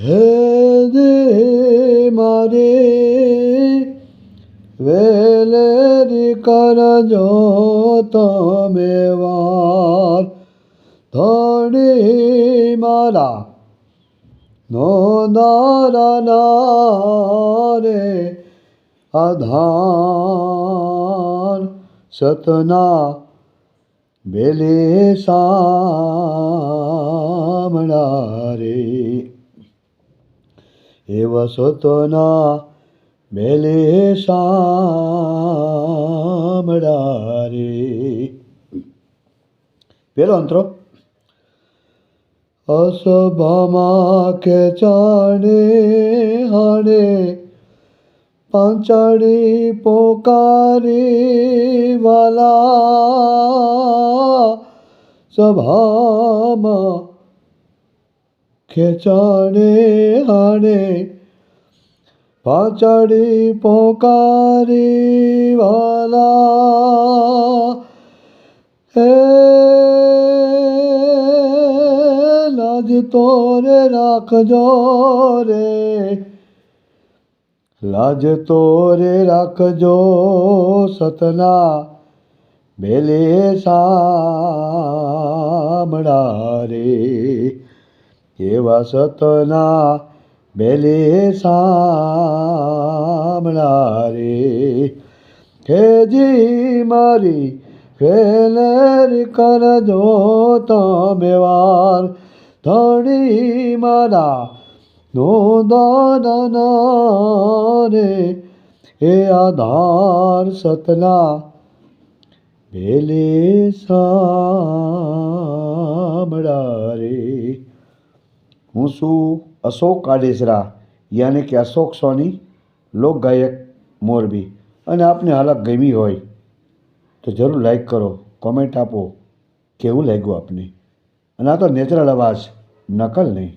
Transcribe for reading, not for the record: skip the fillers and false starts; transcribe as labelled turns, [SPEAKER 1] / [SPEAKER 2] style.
[SPEAKER 1] હે દે મારે વેલેરી કરજો તમે વાર ધણી મારા નોંધારા રે આધાર સતના બેલે સામણા રે એવા સતના બેલે સામડા રે. પેલો અંતરો અસભામાં ખેંચાણે હાણે પાંચાળી પોકારી વાલા સભામાં ખેંચાણે હાણે પાંચાળી પોકારી વાલા હે લાજ તોરે રાખજો રે લાજ તોરે રાખજો સતના બેલે સામડા રે એવા સતના બેલે સામડા રે હેજી મારી વેલેરી કરજો તમે વાર ધણી મારા નોંધારા રે એ આધાર સતના બેલે સામડા રે. હું છું અશોક આડેસરા યાની કે અશોક સોની લોકગાયક મોરબી. અને આપને હાલત ગમી હોય તો જરૂર લાઈક કરો, કોમેન્ટ આપો કેવું લાગ્યું આપને. અને આ તો નેચરલ અવાજ, નકલ નહીં.